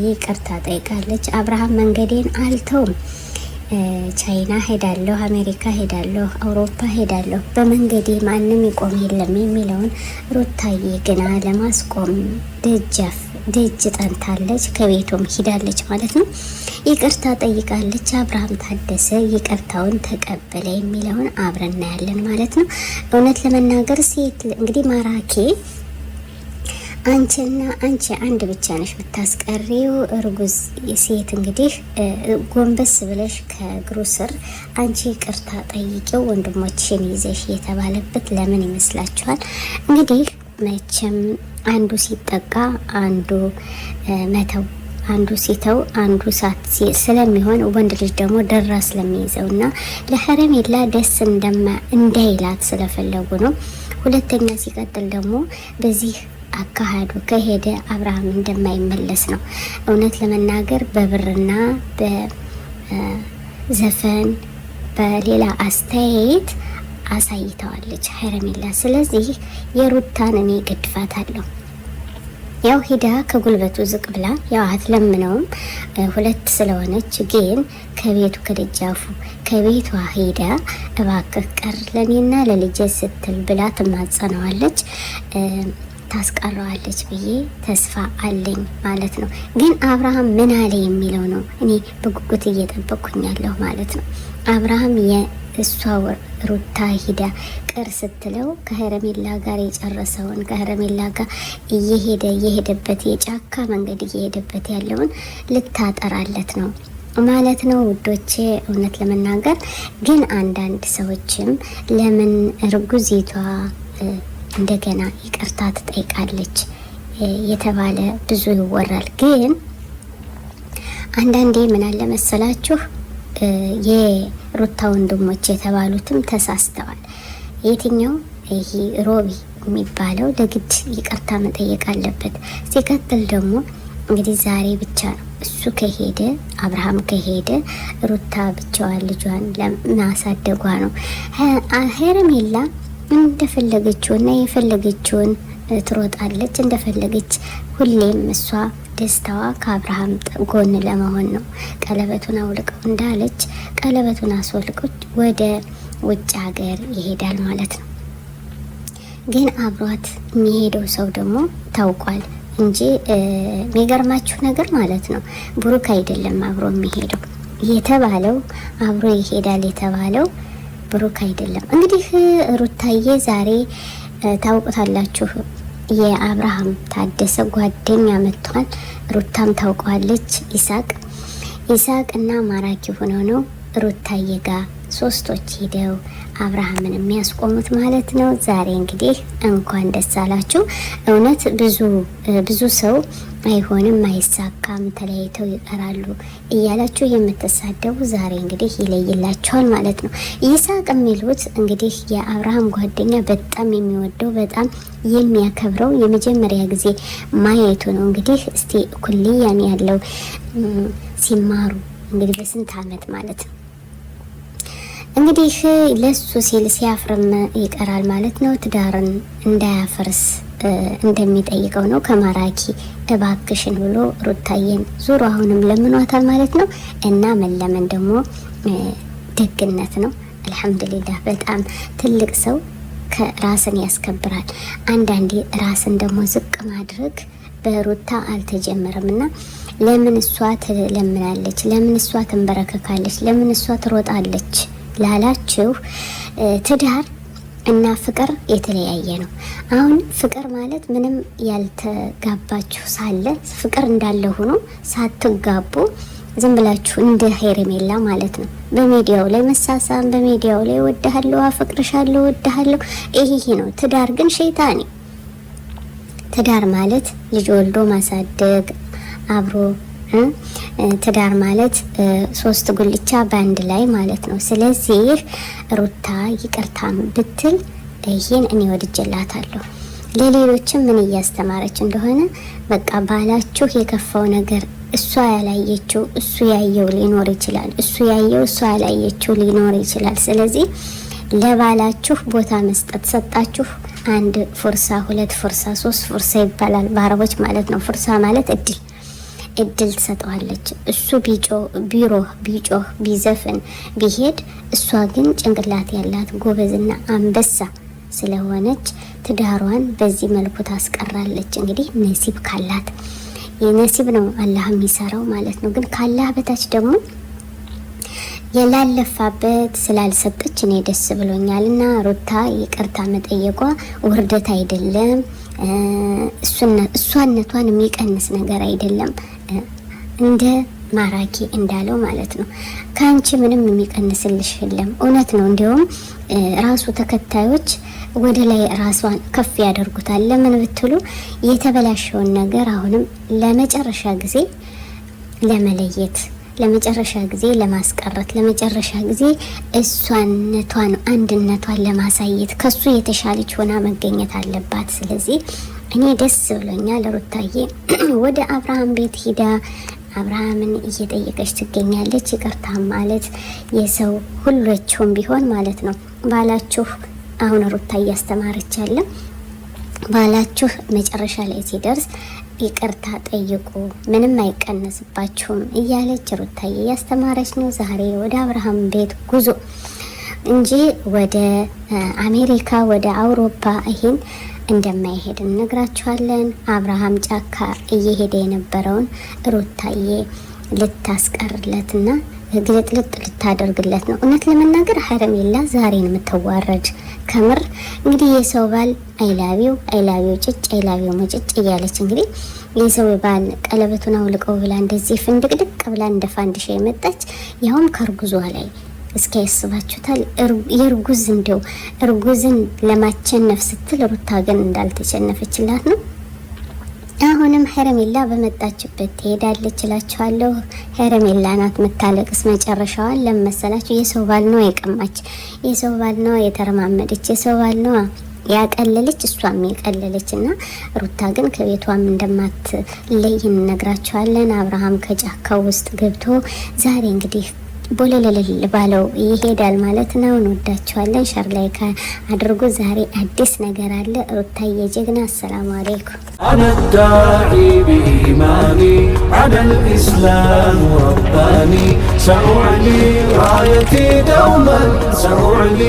ይቅርታ ጠይቃለች። አብርሃም መንገዴን አልተውም፣ ቻይና ሄዳለሁ፣ አሜሪካ ሄዳለሁ፣ አውሮፓ ሄዳለሁ፣ በመንገዴ ማንም ይቆም የለም የሚለውን ሩታዬ ግና ለማስቆም ደጅ ጠንታለች፣ ከቤቱም ሂዳለች ማለት ነው። ይቅርታ ጠይቃለች። አብርሃም ታደሰ ይቅርታውን ተቀበለ የሚለውን አብረን እናያለን ማለት ነው። እውነት ለመናገር ሴት እንግዲህ ማራኪ አንቺ አንድ ብቻ ነሽ ብታስቀሪው። እርጉዝ ሴት እንግዲህ ጎንበስ ብለሽ ከእግሩ ስር አንቺ ይቅርታ ጠይቂው ወንድሞችሽን ይዘሽ የተባለበት ለምን ይመስላችኋል? እንግዲህ መቼም አንዱ ሲጠቃ አንዱ መተው፣ አንዱ ሲተው አንዱ ሳት ስለሚሆን ወንድ ልጅ ደግሞ ደራ ስለሚይዘውና ለሐረሜላ ደስ እንዳይላት ስለፈለጉ ነው። ሁለተኛ ሲቀጥል ደግሞ በዚህ አካሄዱ ከሄደ አብርሃም እንደማይመለስ ነው። እውነት ለመናገር በብርና በዘፈን በሌላ አስተያየት አሳይተዋለች ሐረሜላ። ስለዚህ የሩታን እኔ ገድፋታለሁ። ያው ሂዳ ከጉልበቱ ዝቅ ብላ ያው አትለምነውም፣ ሁለት ስለሆነች ግን ከቤቱ ከደጃፉ ከቤቷ ሂዳ እባክህ ቀር ለኔና ለልጄ ስትል ብላ ትማጸነዋለች፣ ታስቀረዋለች ብዬ ተስፋ አለኝ ማለት ነው። ግን አብርሃም ምን አለ የሚለው ነው እኔ በጉጉት እየጠበቅኩኝ ያለሁ ማለት ነው። አብርሃም የእሷ ሩታ ሂዳ ቅር ስትለው ከሐረሜላ ጋር የጨረሰውን ከሐረሜላ ጋር እየሄደበት የጫካ መንገድ እየሄደበት ያለውን ልታጠራለት ነው ማለት ነው ውዶቼ። እውነት ለመናገር ግን አንዳንድ ሰዎችም ለምን እርጉዚቷ እንደገና ይቅርታ ትጠይቃለች የተባለ ብዙ ይወራል። ግን አንዳንዴ ምን አለ መሰላችሁ የሩታ ወንድሞች የተባሉትም ተሳስተዋል። የትኛው ይሄ ሮቢ የሚባለው ለግድ ይቅርታ መጠየቅ አለበት። ሲቀጥል ደግሞ እንግዲህ ዛሬ ብቻ ነው እሱ ከሄደ አብርሃም ከሄደ ሩታ ብቻዋን ልጇን ለማሳደጓ ነው። ሐረሜላ እንደፈለገችውና የፈለገችውን ትሮጣለች። እንደፈለገች ሁሌም እሷ ደስታዋ ከአብርሃም ጎን ለመሆን ነው። ቀለበቱን አውልቀው እንዳለች ቀለበቱን አስወልቆች ወደ ውጭ ሀገር ይሄዳል ማለት ነው። ግን አብሯት የሚሄደው ሰው ደግሞ ታውቋል እንጂ የሚገርማችሁ ነገር ማለት ነው ብሩክ አይደለም አብሮ የሚሄደው የተባለው፣ አብሮ ይሄዳል የተባለው ብሩክ አይደለም። እንግዲህ ሩታዬ ዛሬ ታውቁታላችሁ የአብርሃም ታደሰ ጓደኛ መጥቷል። ሩታም ታውቀዋለች። ይሳቅ እና ማራኪ ሆነው ነው ሩታዬ ጋር ሶስቶች ሄደው አብርሃምን የሚያስቆሙት ማለት ነው። ዛሬ እንግዲህ እንኳን ደስ አላችሁ። እውነት ብዙ ሰው አይሆንም አይሳካም ተለያይተው ይቀራሉ እያላችሁ የምትሳደቡ ዛሬ እንግዲህ ይለይላችኋል ማለት ነው። ይሳቅ የሚሉት እንግዲህ የአብርሃም ጓደኛ በጣም የሚወደው በጣም የሚያከብረው የመጀመሪያ ጊዜ ማየቱ ነው። እንግዲህ እስቲ ኩልያን ያለው ሲማሩ እንግዲህ በስንት አመት ማለት ነው እንግዲህ ለሱ ሲል ሲያፍርም ይቀራል ማለት ነው። ትዳርን እንዳያፈርስ እንደሚጠይቀው ነው። ከማራኪ እባክሽን ብሎ ሩታዬን ዙሮ አሁንም ለምኗታል ማለት ነው። እና መለመን ደግሞ ደግነት ነው። አልሐምዱሊላህ በጣም ትልቅ ሰው ከራስን ያስከብራል። አንዳንዴ ራስን ደግሞ ዝቅ ማድረግ በሩታ አልተጀመረም እና ለምን እሷ ትለምናለች? ለምን እሷ ትንበረከካለች? ለምን እሷ ትሮጣለች ላላችሁ ትዳር እና ፍቅር የተለያየ ነው። አሁን ፍቅር ማለት ምንም ያልተጋባችሁ ሳለ ፍቅር እንዳለ ሆኖ ሳትጋቡ ዝም ብላችሁ እንደ ሐረሜላ ማለት ነው በሚዲያው ላይ መሳሳም፣ በሚዲያው ላይ ወድሃለሁ፣ አፈቅርሻለሁ፣ ወድሃለሁ ይሄ ነው። ትዳር ግን ሸይጣኔ። ትዳር ማለት ልጅ ወልዶ ማሳደግ አብሮ ትዳር ማለት ሶስት ጉልቻ ባንድ ላይ ማለት ነው። ስለዚህ ሩታ ይቅርታም ብትል ይሄን እኔ ወድጀላታለሁ። ለሌሎችም ምን እያስተማረች እንደሆነ በቃ ባላችሁ የከፋው ነገር እሷ ያላየችው እሱ ያየው ሊኖር ይችላል። እሱ ያየው እሷ ያላየችው ሊኖር ይችላል። ስለዚህ ለባላችሁ ቦታ መስጠት ሰጣችሁ። አንድ ፉርሳ፣ ሁለት ፉርሳ፣ ሶስት ፉርሳ ይባላል በአረቦች ማለት ነው። ፉርሳ ማለት እድል እድል ትሰጠዋለች። እሱ ቢጮህ ቢዘፍን ቢሄድ፣ እሷ ግን ጭንቅላት ያላት ጎበዝና አንበሳ ስለሆነች ትዳሯን በዚህ መልኩ ታስቀራለች። እንግዲህ ነሲብ ካላት የነሲብ ነው አላህ የሚሰራው ማለት ነው። ግን ካላህ በታች ደግሞ የላለፋበት ስላልሰጠች እኔ ደስ ብሎኛል። እና ሩታ ይቅርታ መጠየቋ ውርደት አይደለም፣ እሷነቷን የሚቀንስ ነገር አይደለም። እንደ ማራኪ እንዳለው ማለት ነው ከአንቺ ምንም የሚቀንስልሽ የለም። እውነት ነው። እንዲሁም ራሱ ተከታዮች ወደ ላይ ራሷን ከፍ ያደርጉታል። ለምን ብትሉ የተበላሸውን ነገር አሁንም ለመጨረሻ ጊዜ ለመለየት፣ ለመጨረሻ ጊዜ ለማስቀረት፣ ለመጨረሻ ጊዜ እሷነቷን አንድነቷን ለማሳየት ከሱ የተሻለች ሆና መገኘት አለባት። ስለዚህ እኔ ደስ ብሎኛል። ሩታዬ ወደ አብርሃም ቤት ሂዳ አብርሃምን እየጠየቀች ትገኛለች። ይቅርታ ማለት የሰው ሁላችሁም ቢሆን ማለት ነው ባላችሁ አሁን ሩታ እያስተማረች ያለ ባላችሁ መጨረሻ ላይ ሲደርስ ይቅርታ ጠይቁ፣ ምንም አይቀነስባችሁም እያለች ሩታዬ እያስተማረች ነው። ዛሬ ወደ አብርሃም ቤት ጉዞ እንጂ ወደ አሜሪካ ወደ አውሮፓ ይሄን እንደማይሄድ እንነግራችኋለን። አብርሃም ጫካ እየሄደ የነበረውን ሩታዬ ልታስቀርለትና ግልጥልጥ ልታደርግለት ነው። እውነት ለመናገር ሀረሜላ ዛሬን የምትዋረድ ከምር እንግዲህ የሰው ባል አይላቢው ጭጭ አይላቢው ሙጭጭ እያለች እንግዲህ የሰው ባል ቀለበቱን አውልቀው ብላ እንደዚህ ፍንድቅድቅ ብላ እንደ ፋንድሻ የመጣች ያውም ከርጉዟ ላይ እስኪ ያስባችሁታል። የርጉዝ እንደው እርጉዝን ለማቸነፍ ስትል ሩታ ግን እንዳልተቸነፈችላት ነው። አሁንም ሄረሜላ በመጣችበት ትሄዳለች እላችኋለሁ። ሄረሜላ ናት መታለቅስ መጨረሻዋን ለመሰላችሁ። የሰው ባል ነው የቀማች፣ የሰው ባል ነው የተረማመደች፣ የሰው ባል ነው ያቀለለች፣ እሷም የቀለለች እና ሩታ ግን ከቤቷም እንደማትለይ እንነግራችኋለን። አብርሃም ከጫካው ውስጥ ገብቶ ዛሬ እንግዲህ ቦለለል ባለው ይሄዳል ማለት ነው። እንወዳችኋለን። ሸር ላይ አድርጉ። ዛሬ አዲስ ነገር አለ። ሩታዬ ጀግና። አሰላሙ አለይኩም። አነ ዳዒ ቢኢማኒ ዐለል ኢስላም ረባኒ ሰኡዕሊ ራየቲ ደውመን ሰኡዕሊ